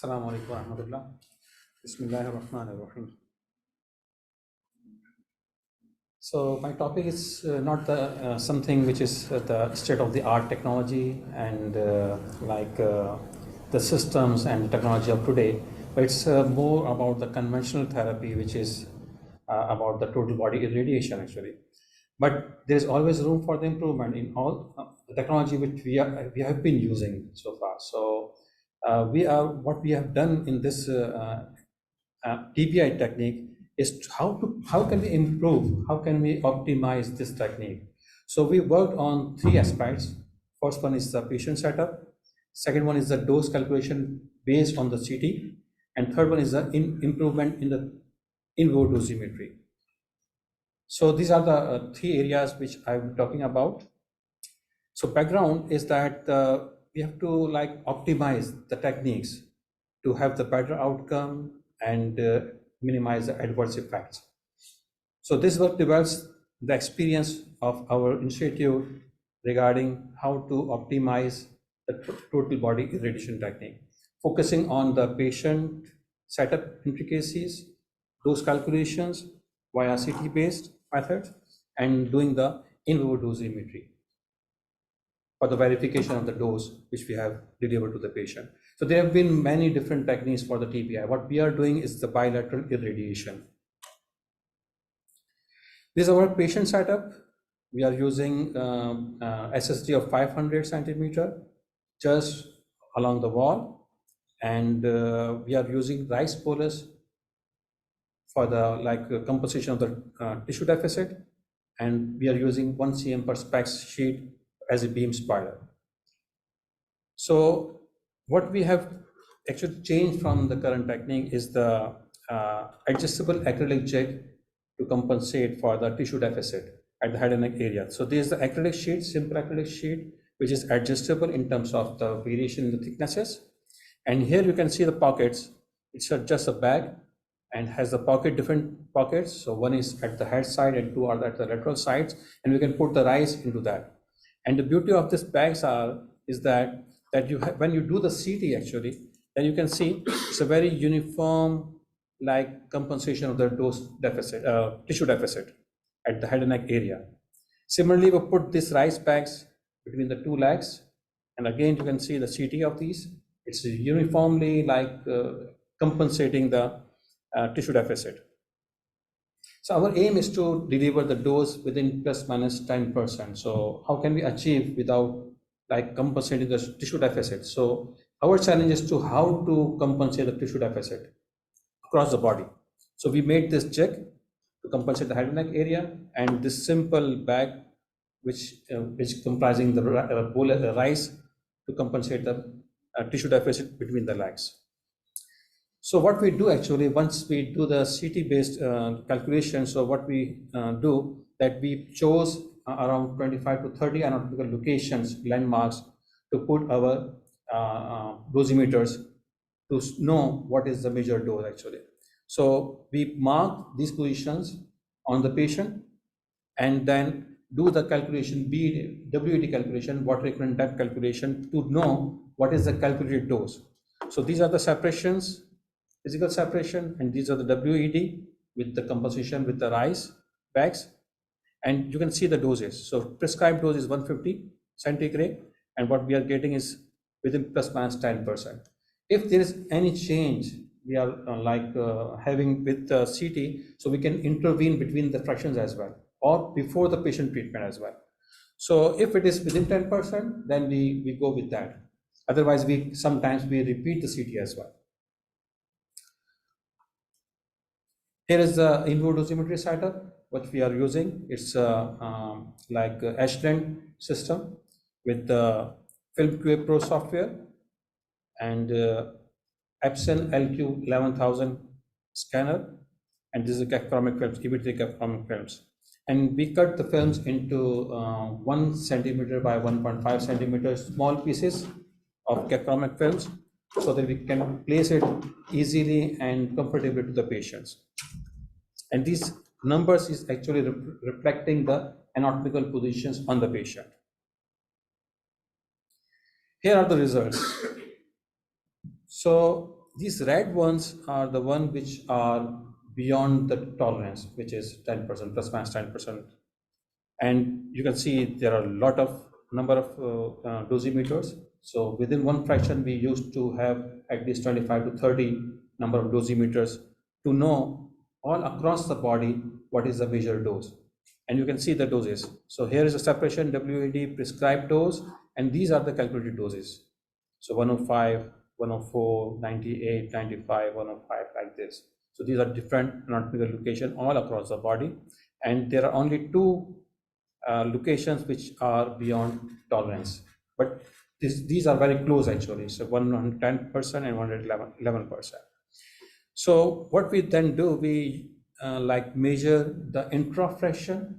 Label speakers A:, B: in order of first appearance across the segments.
A: Assalamu alaikum wa rahmatullah. Bismillahir Rahmanir Rahim. So my topic is not the something which is the state of the art technology and the systems and technology of today, but it's more about the conventional therapy, which is about the total body irradiation actually. But there is always room for the improvement in all the technology which we have been using so far. So what we have done in this TBI technique is how can we improve, how can we optimize this technique. So we worked on three aspects. First one is the patient setup, second one is the dose calculation based on the CT, and third one is the improvement in the in vivo dosimetry. So these are the three areas which I'm talking about. So background is that we have to optimize the techniques to have the better outcome and minimize the adverse effects. So this work develops the experience of our institute regarding how to optimize the total body irradiation technique, focusing on the patient setup intricacies, dose calculations via CT-based methods, and doing the in vivo dosimetry for the verification of the dose which we have delivered to the patient. So there have been many different techniques for the TBI. What we are doing is the bilateral irradiation. This is our patient setup. We are using SSD of 500 centimeter just along the wall, and we are using rice bolus for the composition of the tissue deficit, and we are using 1 cm per specs sheet as a beam spider. So what we have actually changed from the current technique is the adjustable acrylic jig to compensate for the tissue deficit at the head and neck area. So this is the acrylic sheet, simple acrylic sheet, which is adjustable in terms of the variation in the thicknesses. And here you can see the pockets. It's just a bag and has the different pockets. So one is at the head side and two are at the lateral sides, and we can put the rice into that. And the beauty of these bags is that when you do the CT actually, then you can see it's a very uniform compensation of the dose deficit, tissue deficit at the head and neck area. Similarly, we put these rice bags between the two legs, and again you can see the CT of these. It's uniformly compensating the tissue deficit. So our aim is to deliver the dose within plus minus 10%. So how can we achieve without compensating the tissue deficit? So our challenge is to how to compensate the tissue deficit across the body. So we made this jig to compensate the head and neck area, and this simple bag which comprising the rice to compensate the tissue deficit between the legs. So what we do actually, once we do the CT-based calculation, so what we do that we chose around 25 to 30 anatomical locations, landmarks, to put our dosimeters to know what is the major dose actually. So we mark these positions on the patient and then do the calculation, WED calculation, water equivalent depth calculation, to know what is the calculated dose. So these are the separations, physical separation, and these are the WED with the composition with the rice bags, and you can see the doses. So prescribed dose is 150 centigrade, and what we are getting is within plus minus 10%. If there is any change we are having with the CT, so we can intervene between the fractions as well, or before the patient treatment as well. So if it is within 10%, then we go with that. Otherwise, sometimes we repeat the CT as well. Here is the in vivo dosimetry setup which we are using. It's Ashland system with the Film QA Pro software and Epson LQ 11000 scanner, and this is capchromic films, EB3 capchromic films. And we cut the films into 1 centimeter by 1.5 centimeter small pieces of capchromic films so that we can place it easily and comfortably to the patients. And these numbers is actually reflecting the anatomical positions on the patient. Here are the results. So these red ones are the one which are beyond the tolerance, which is 10%, plus minus 10%. And you can see there are a lot of number of dosimeters. So within one fraction, we used to have at least 25 to 30 number of dosimeters to know all across the body what is the measured dose. And you can see the doses. So here is a separation WAD prescribed dose, and these are the calculated doses. So 105, 104, 98, 95, 105, like this. So these are different anatomical location all across the body, and there are only two locations which are beyond tolerance. But these are very close actually. So 110% and 111%. So what we then do, we like measure the intrafraction,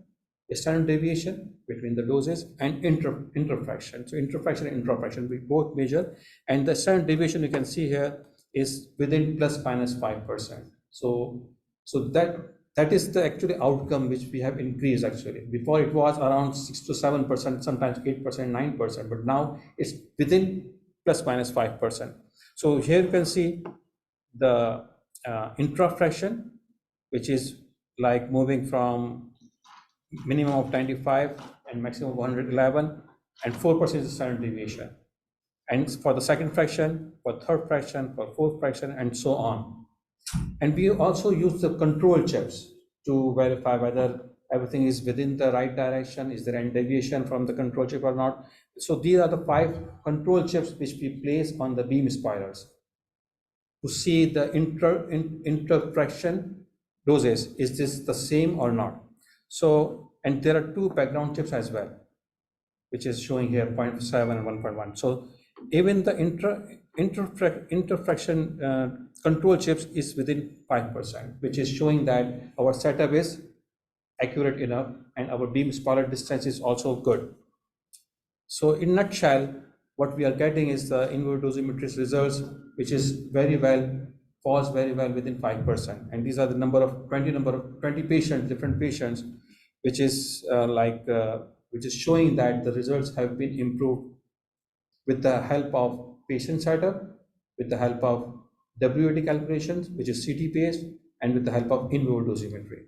A: standard deviation between the doses, and interfraction. So interfraction and intrafraction, we both measure, and the standard deviation you can see here is within plus minus 5%. So that is the actually outcome which we have increased actually. Before it was around 6 to 7%, sometimes 8%, 9%, but now it's within plus minus 5%. So here you can see the intrafraction, which is like moving from minimum of 95 and maximum of 111, and 4% is the standard deviation. And for the second fraction, for third fraction, for fourth fraction, and so on. And we also use the control chips to verify whether everything is within the right direction, is there any deviation from the control chip or not. So these are the 5 control chips which we place on the beam spoilers to see the interfraction doses, is this the same or not. So, and there are 2 background chips as well, which is showing here 0.7 and 1.1. So even the interfraction control chips is within 5%, which is showing that our setup is accurate enough and our beam spoiler distance is also good. So in nutshell, what we are getting is the in vivo dosimetry results, which is falls very well within 5%. And these are the number of 20 patients, different patients, which is which is showing that the results have been improved with the help of patient setup, with the help of WAD calculations, which is CT based, and with the help of in vivo dosimetry.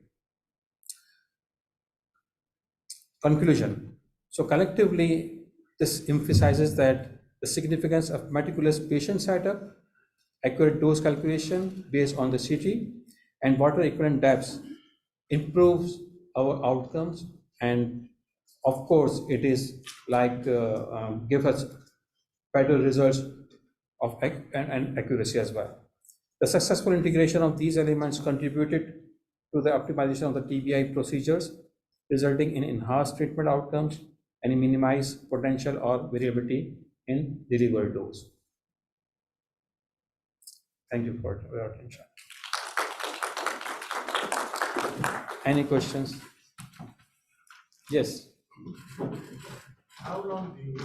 A: Conclusion. So collectively, this emphasizes that the significance of meticulous patient setup, accurate dose calculation based on the CT, and water equivalent depths improves our outcomes, and of course it is like give us better results of and accuracy as well. The successful integration of these elements contributed to the optimization of the TBI procedures, resulting in enhanced treatment outcomes and minimized potential or variability in delivered dose. Thank you for your attention. Any questions? Yes.
B: How long do you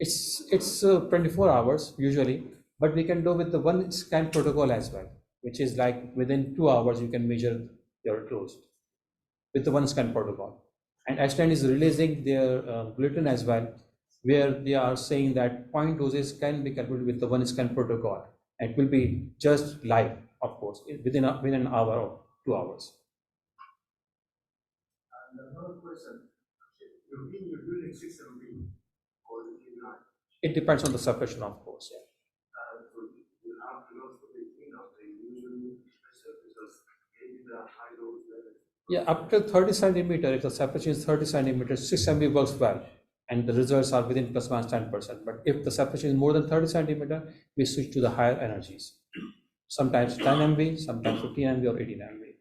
A: It's 24 hours usually, but we can do with the one scan protocol as well, which is like within 2 hours you can measure your dose with the one scan protocol. And Ashland is releasing their bulletin as well, where they are saying that point doses can be calculated with the one scan protocol. It will be just live, of course, within an hour or 2 hours.
B: And another question, you're doing 6 MB or the TBI.
A: It depends on the suppression, of course. Yeah.
B: So you have to know for the cleanup, they usually measure because maybe the high dose level.
A: Yeah, up to 30 centimeter, if the separation is 30 centimeters, 6 MB works well, and the results are within plus minus 10%. But if the separation is more than 30 centimeter, we switch to the higher energies. Sometimes 10 MB, sometimes 15 MB or 18 MB.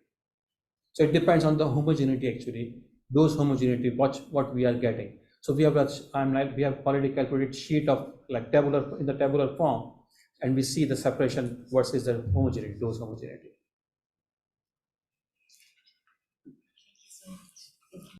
A: So it depends on the homogeneity actually, those homogeneity, what we are getting. So we have we have already calculated sheet of like tabular in the tabular form, and we see the separation versus the homogeneity, dose homogeneity.